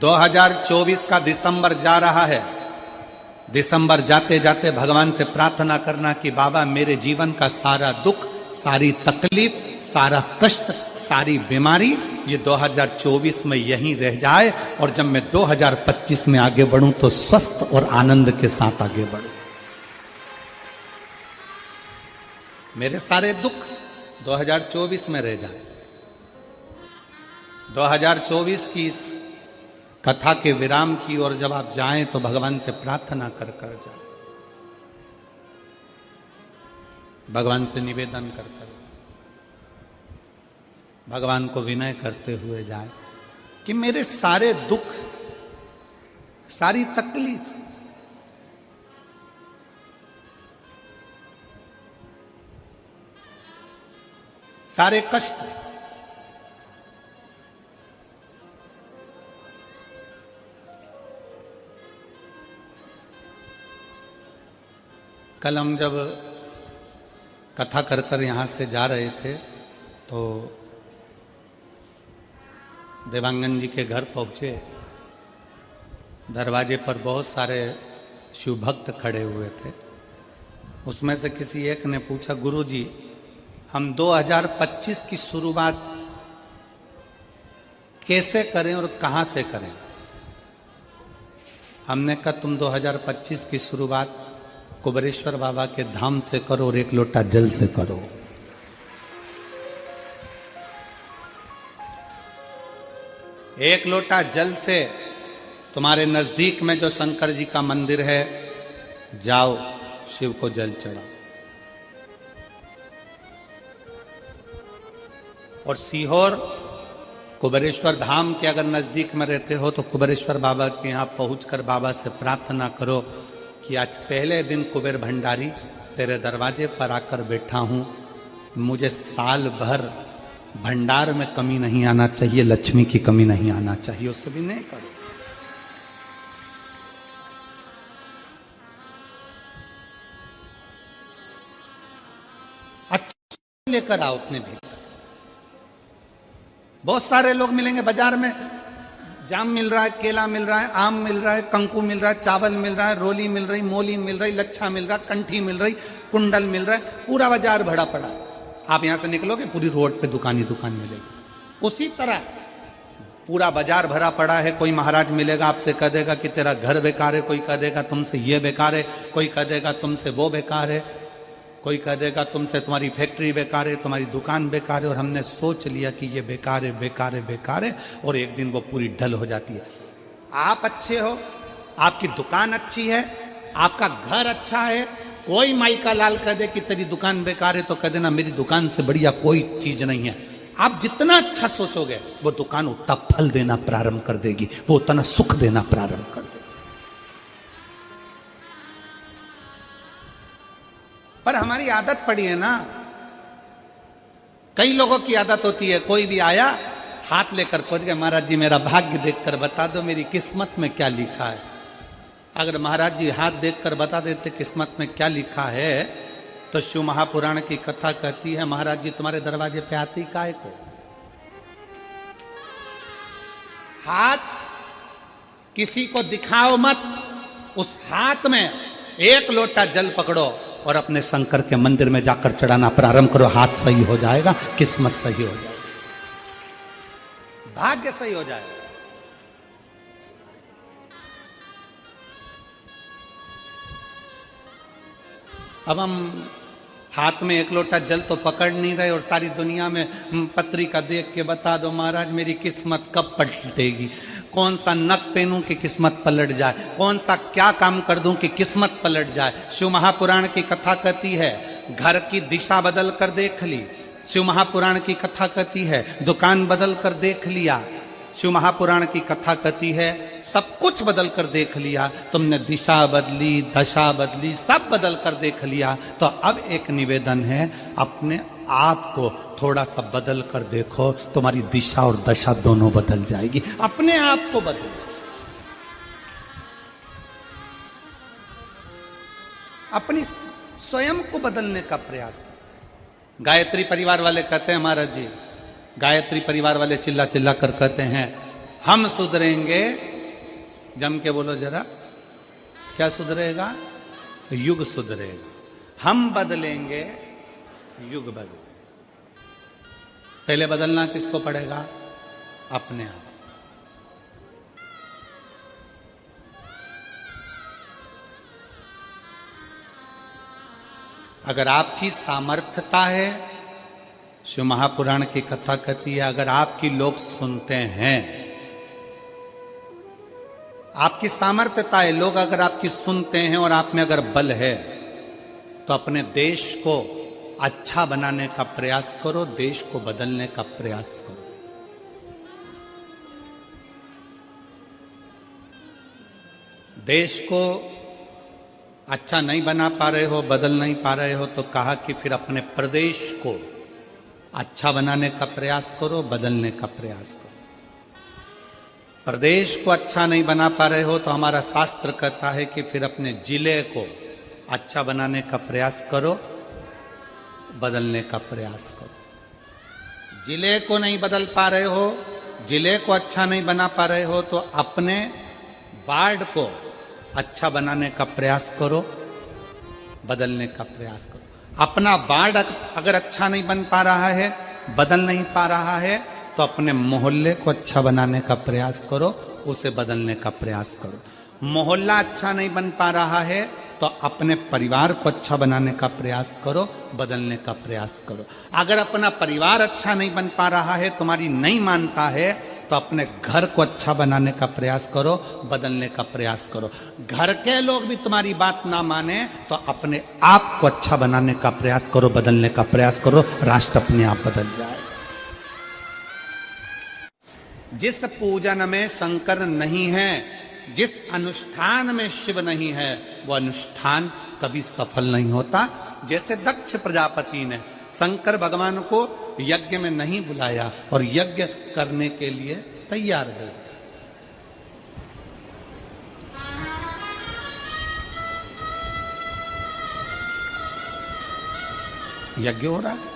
2024 का दिसंबर जा रहा है। दिसंबर जाते जाते भगवान से प्रार्थना करना कि बाबा मेरे जीवन का सारा दुख, सारी तकलीफ, सारा कष्ट, सारी बीमारी ये 2024 में यहीं रह जाए और जब मैं 2025 में आगे बढ़ूं तो स्वस्थ और आनंद के साथ आगे बढ़ूं। मेरे सारे दुख 2024 में रह जाए। 2024 की इस कथा के विराम की ओर जब आप जाएं तो भगवान से प्रार्थना कर कर जाए, भगवान से निवेदन कर कर जाए, भगवान को विनय करते हुए जाए कि मेरे सारे दुख, सारी तकलीफ, सारे कष्ट कल हम जब कथा कर कर यहां से जा रहे थे तो देवांगन जी के घर पहुंचे। दरवाजे पर बहुत सारे शिव भक्त खड़े हुए थे। उसमें से किसी एक ने पूछा, गुरुजी हम 2025 की शुरुआत कैसे करें और कहां से करें? हमने कहा तुम 2025 की शुरुआत कुबेरेश्वर बाबा के धाम से करो और एक लोटा जल से करो। एक लोटा जल से तुम्हारे नजदीक में जो शंकर जी का मंदिर है, जाओ शिव को जल चढ़ाओ। और सीहोर कुबेरेश्वर धाम के अगर नजदीक में रहते हो तो कुबेरेश्वर बाबा के यहां पहुंचकर बाबा से प्रार्थना करो कि आज पहले दिन कुबेर भंडारी तेरे दरवाजे पर आकर बैठा हूं, मुझे साल भर भंडार में कमी नहीं आना चाहिए, लक्ष्मी की कमी नहीं आना चाहिए। उससे भी नहीं करो। अच्छा लेकर आओ अपने भीतर। बहुत सारे लोग मिलेंगे बाजार में, जाम मिल रहा है, केला मिल रहा है, आम मिल रहा है, कंकु मिल रहा है, चावल मिल रहा है, रोली मिल रही, मोली मिल रही, लच्छा मिल रहा, कंठी मिल रही, कुंडल मिल रहा है, पूरा बाजार भरा पड़ा। आप यहां से निकलोगे पूरी रोड पे दुकान ही दुकान मिलेगी। उसी तरह पूरा बाजार भरा पड़ा है। कोई महाराज मिलेगा, आपसे कह देगा कि तेरा घर बेकार है, कोई कह देगा तुमसे ये बेकार है, कोई कह देगा तुमसे वो बेकार है, कोई कह देगा तुमसे तुम्हारी फैक्ट्री बेकार है, तुम्हारी दुकान बेकार है। और हमने सोच लिया कि ये बेकार है, बेकार है, बेकार है, और एक दिन वो पूरी ढल हो जाती है। आप अच्छे हो, आपकी दुकान अच्छी है, आपका घर अच्छा है, कोई माई का लाल कह दे कि तेरी दुकान बेकार है तो कह देना मेरी दुकान से बढ़िया कोई चीज नहीं है। आप जितना अच्छा सोचोगे वो दुकान उतना फल देना प्रारंभ कर देगी, वो उतना सुख देना प्रारंभ कर देगी। पर हमारी आदत पड़ी है ना, कई लोगों की आदत होती है, कोई भी आया हाथ लेकर पहुंच गया, महाराज जी मेरा भाग्य देखकर बता दो मेरी किस्मत में क्या लिखा है। अगर महाराज जी हाथ देखकर बता देते किस्मत में क्या लिखा है तो शिव महापुराण की कथा कहती है महाराज जी तुम्हारे दरवाजे पे आती काय को। हाथ किसी को दिखाओ मत, उस हाथ में एक लोटा जल पकड़ो और अपने शंकर के मंदिर में जाकर चढ़ाना प्रारंभ करो। हाथ सही हो जाएगा, किस्मत सही हो जाएगी, भाग्य सही हो जाएगा। अब हम हाथ में एक लोटा जल तो पकड़ नहीं रहे और सारी दुनिया में पत्रिका देख के बता दो महाराज मेरी किस्मत कब पलटेगी, कौन सा नक पहनूं कि किस्मत पलट जाए, कौन सा क्या काम कर दूं कि किस्मत पलट जाए। शिव महापुराण की कथा कहती है घर की दिशा बदल कर देख ली। शिव महापुराण की कथा कहती है दुकान बदल कर देख लिया। शिव महापुराण की कथा कहती है सब कुछ बदल कर देख लिया, तुमने दिशा बदली, दशा बदली, सब बदल कर देख लिया। तो अब एक निवेदन है, अपने आप को थोड़ा सा बदल कर देखो, तुम्हारी दिशा और दशा दोनों बदल जाएगी। अपने आप को बदलो, अपनी स्वयं को बदलने का प्रयास। गायत्री परिवार वाले कहते हैं महाराज जी, गायत्री परिवार वाले चिल्ला चिल्ला कर कहते हैं हम सुधरेंगे, जम के बोलो जरा, क्या सुधरेगा? युग सुधरेगा। हम बदलेंगे, युग बदलेगा। पहले बदलना किसको पड़ेगा? अपने आप। अगर आपकी सामर्थ्यता है, शिव महापुराण की कथा कहती है, अगर आपकी लोग सुनते हैं, आपकी सामर्थ्यता है, लोग अगर आपकी सुनते हैं और आप में अगर बल है, तो अपने देश को अच्छा बनाने का प्रयास करो, देश को बदलने का प्रयास करो। देश को अच्छा नहीं बना पा रहे हो, बदल नहीं पा रहे हो, तो कहा कि फिर अपने प्रदेश को अच्छा बनाने का प्रयास करो, बदलने का प्रयास करो। प्रदेश को अच्छा नहीं बना पा रहे हो तो हमारा शास्त्र कहता है कि फिर अपने जिले को अच्छा बनाने का प्रयास करो, बदलने का प्रयास करो। जिले को नहीं बदल पा रहे हो, जिले को अच्छा नहीं बना पा रहे हो, तो अपने वार्ड को अच्छा बनाने का प्रयास करो, बदलने का प्रयास करो। अपना वार्ड अगर अच्छा नहीं बन पा रहा है, बदल नहीं पा रहा है, तो अपने मोहल्ले को अच्छा बनाने का प्रयास करो, उसे बदलने का प्रयास करो। मोहल्ला अच्छा नहीं बन पा रहा है तो अपने परिवार को अच्छा बनाने का प्रयास करो, बदलने का प्रयास करो। अगर अपना परिवार अच्छा नहीं बन पा रहा है, तुम्हारी नहीं मानता है, तो अपने घर को अच्छा बनाने का प्रयास करो, बदलने का प्रयास करो। घर के लोग भी तुम्हारी बात ना माने तो अपने आप को अच्छा बनाने का प्रयास करो, बदलने का प्रयास करो, राष्ट्र अपने आप बदल जाए। जिस पूजन में शंकर नहीं है, जिस अनुष्ठान में शिव नहीं है, वो अनुष्ठान कभी सफल नहीं होता। जैसे दक्ष प्रजापति ने शंकर भगवान को यज्ञ में नहीं बुलाया और यज्ञ करने के लिए तैयार हो गए। यज्ञ हो रहा है,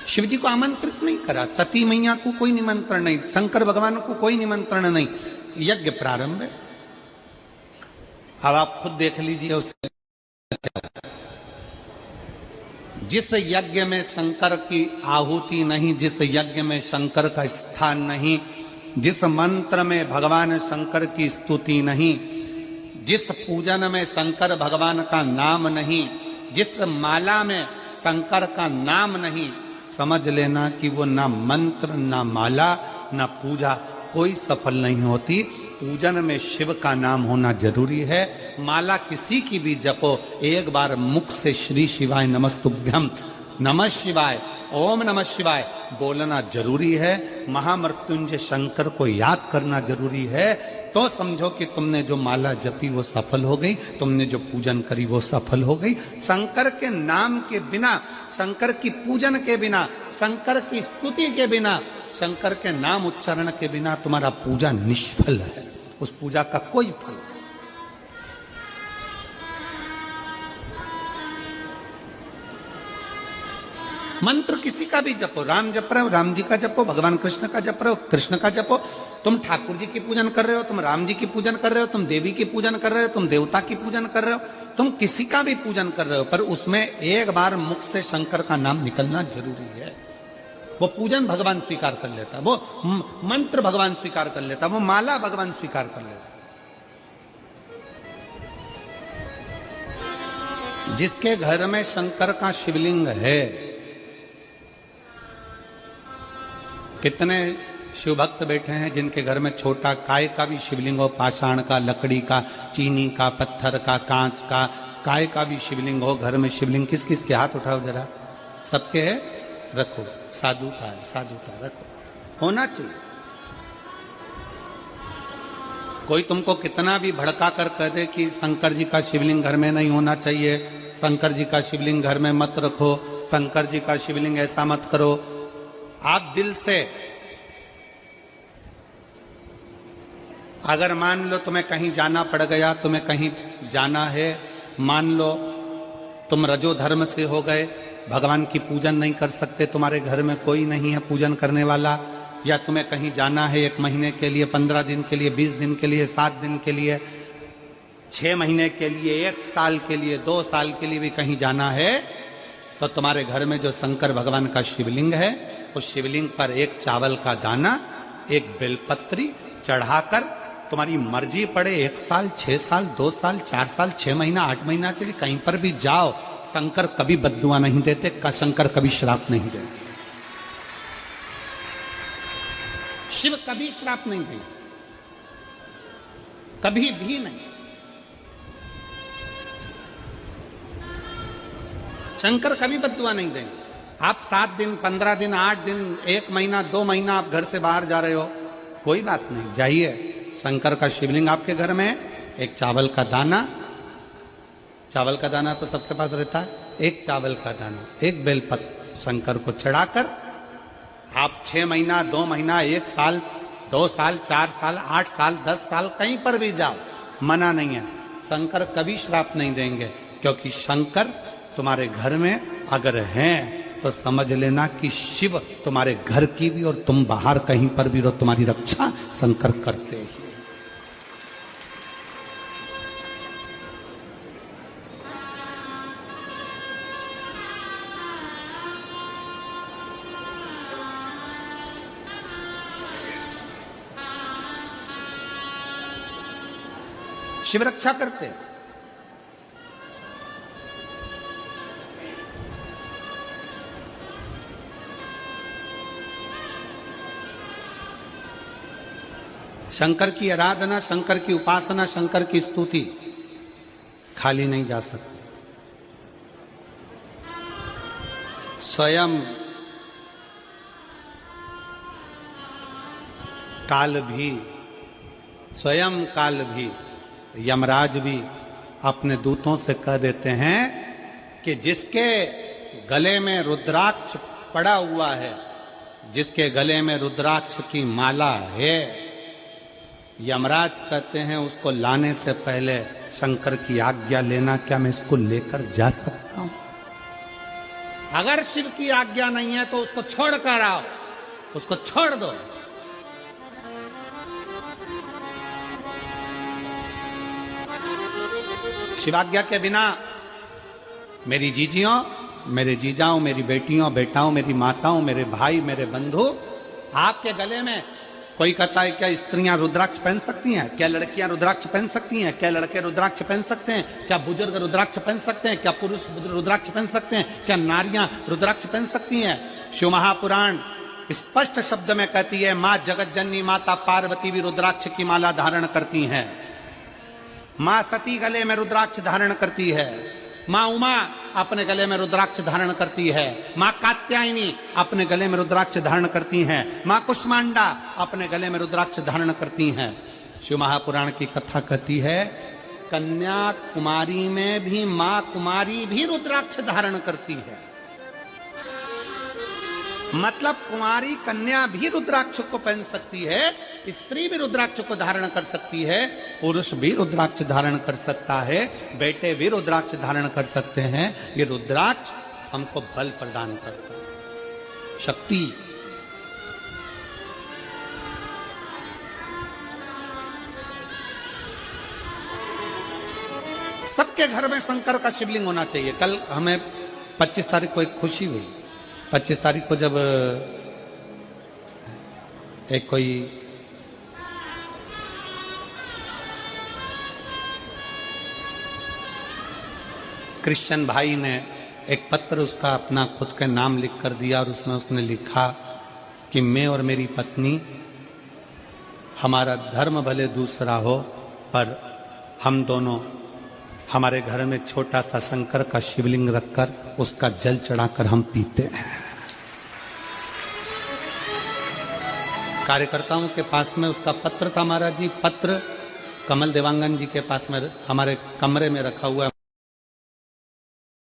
शिव जी को आमंत्रित नहीं करा, सती मैया को कोई निमंत्रण नहीं, शंकर भगवान को कोई निमंत्रण नहीं, यज्ञ प्रारंभ है। अब आप खुद देख लीजिए उससे जिस यज्ञ में शंकर की आहुति नहीं, जिस यज्ञ में शंकर का स्थान नहीं, जिस मंत्र में भगवान शंकर की स्तुति नहीं, जिस पूजन में शंकर भगवान का नाम नहीं, जिस माला में शंकर का नाम नहीं, समझ लेना कि वो ना मंत्र, ना माला, ना पूजा कोई सफल नहीं होती। पूजन में शिव का नाम होना जरूरी है। माला किसी की भी जपो, एक बार मुख से श्री शिवाय नमस्तुभ्यम, नमः शिवाय, ओम नमः शिवाय बोलना जरूरी है। महामृत्युंजय शंकर को याद करना जरूरी है, तो समझो कि तुमने जो माला जपी वो सफल हो गई, तुमने जो पूजन करी वो सफल हो गई। शंकर के नाम के बिना, शंकर की पूजन के बिना, शंकर की स्तुति के बिना, शंकर के नाम उच्चारण के बिना तुम्हारा पूजा निष्फल है, उस पूजा का कोई फल नहीं। मंत्र किसी का भी जपो, राम जप रहे हो राम जी का जपो, भगवान कृष्ण का जप रहे हो कृष्ण का जपो। तुम ठाकुर जी की पूजन कर रहे हो, तुम राम जी की पूजन कर रहे हो, तुम देवी की पूजन कर रहे हो, तुम देवता की पूजन कर रहे हो, तुम किसी का भी पूजन कर रहे हो, पर उसमें एक बार मुख से शंकर का नाम निकलना जरूरी है। वो पूजन भगवान स्वीकार कर लेता, वो मंत्र भगवान स्वीकार कर लेता, वो माला भगवान स्वीकार कर लेता। जिसके घर में शंकर का शिवलिंग है, कितने शिव भक्त बैठे हैं जिनके घर में छोटा काय का भी शिवलिंग हो, पाषाण का, लकड़ी का, चीनी का, पत्थर का, कांच का, काय का भी शिवलिंग हो। घर में शिवलिंग किस किस के हाथ उठाओ जरा, सबके है, रखो। साधुता है, साधुता रखो, होना चाहिए। कोई तुमको कितना भी भड़का कर कह दे कि शंकर जी का शिवलिंग घर में नहीं होना चाहिए, शंकर जी का शिवलिंग घर में मत रखो, शंकर जी का शिवलिंग ऐसा मत करो, आप दिल से अगर मान लो तुम्हें कहीं जाना पड़ गया, तुम्हें कहीं जाना है, मान लो तुम रजो धर्म से हो गए, भगवान की पूजन नहीं कर सकते, तुम्हारे घर में कोई नहीं है पूजन करने वाला, या तुम्हें कहीं जाना है 1 महीने के लिए, 15 दिन के लिए, 20 दिन के लिए, 7 दिन के लिए, 6 महीने के लिए, 1 साल के लिए, 2 साल के लिए भी कहीं जाना है, तो तुम्हारे घर में जो शंकर भगवान का शिवलिंग है, उस शिवलिंग पर एक चावल का दाना, एक बेलपत्री चढ़ाकर तुम्हारी मर्जी पड़े 1 साल, 6 साल, 2 साल, 4 साल, 6 महीना, 8 महीना के लिए कहीं पर भी जाओ, शंकर कभी बद्दुआ नहीं देते, शंकर कभी श्राप नहीं देते। शिव कभी श्राप नहीं देंगे, कभी भी नहीं। शंकर कभी बद्दुआ नहीं देंगे। आप 7 दिन, 15 दिन, 8 दिन, 1 महीना, 2 महीना आप घर से बाहर जा रहे हो, कोई बात नहीं, जाइए। शंकर का शिवलिंग आपके घर में, एक चावल का दाना, चावल का दाना तो सबके पास रहता है, एक चावल का दाना, एक बेलपत्र शंकर को चढ़ाकर आप 6 महीना, 2 महीना, 1 साल, 2 साल, 4 साल, 8 साल, 10 साल कहीं पर भी जाओ, मना नहीं है। शंकर कभी श्राप नहीं देंगे, क्योंकि शंकर तुम्हारे घर में अगर हैं तो समझ लेना कि शिव तुम्हारे घर की भी और तुम बाहर कहीं पर भी रहो, तुम्हारी रक्षा शंकर करते हैं। शिव रक्षा करते हैं। शंकर की आराधना, शंकर की उपासना, शंकर की स्तुति खाली नहीं जा सकती। स्वयं काल भी, स्वयं काल भी, यमराज भी अपने दूतों से कह देते हैं कि जिसके गले में रुद्राक्ष पड़ा हुआ है, जिसके गले में रुद्राक्ष की माला है, यमराज कहते हैं उसको लाने से पहले शंकर की आज्ञा लेना, क्या मैं इसको लेकर जा सकता हूं? अगर शिव की आज्ञा नहीं है तो उसको छोड़ कर आओ, उसको छोड़ दो। शिवाज्ञा के बिना मेरी जीजियों, मेरे जीजाओं, मेरी बेटियों, बेटाओं, मेरी माताओं, मेरे भाई, मेरे बंधु, आपके गले में कोई कहता है क्या स्त्रियां रुद्राक्ष पहन सकती हैं? क्या लड़कियां रुद्राक्ष पहन सकती हैं? क्या लड़के रुद्राक्ष पहन सकते हैं? क्या बुजुर्ग रुद्राक्ष पहन सकते हैं? क्या पुरुष रुद्राक्ष पहन सकते हैं? क्या नारियां रुद्राक्ष पहन सकती हैं? शिव महापुराण स्पष्ट शब्द में कहती है, मां जगत जननी माता पार्वती भी रुद्राक्ष की माला धारण करती हैं। मां सती गले में रुद्राक्ष धारण करती है। मां उमा अपने गले में रुद्राक्ष धारण करती है। मां कात्यायनी अपने गले में रुद्राक्ष धारण करती हैं। मां कुष्मांडा अपने गले में रुद्राक्ष धारण करती हैं। शिव महापुराण की कथा कहती है, कन्याकुमारी में भी मां कुमारी भी रुद्राक्ष धारण करती है। मतलब कुमारी कन्या भी रुद्राक्ष को पहन सकती है, स्त्री भी रुद्राक्ष को धारण कर सकती है, पुरुष भी रुद्राक्ष धारण कर सकता है, बेटे भी रुद्राक्ष धारण कर सकते हैं। ये रुद्राक्ष हमको बल प्रदान करता है, शक्ति। सबके घर में शंकर का शिवलिंग होना चाहिए। कल हमें 25 तारीख को एक खुशी हुई। 25 तारीख को जब एक कोई क्रिश्चियन भाई ने एक पत्र उसका अपना खुद का नाम लिख कर दिया और उसमें उसने लिखा कि मैं और मेरी पत्नी, हमारा धर्म भले दूसरा हो पर हम दोनों हमारे घर में छोटा सा शंकर का शिवलिंग रखकर उसका जल चढ़ाकर हम पीते हैं। कार्यकर्ताओं के पास में उसका पत्र था महाराज जी। पत्र कमल देवांगन जी के पास में हमारे कमरे में रखा हुआ है।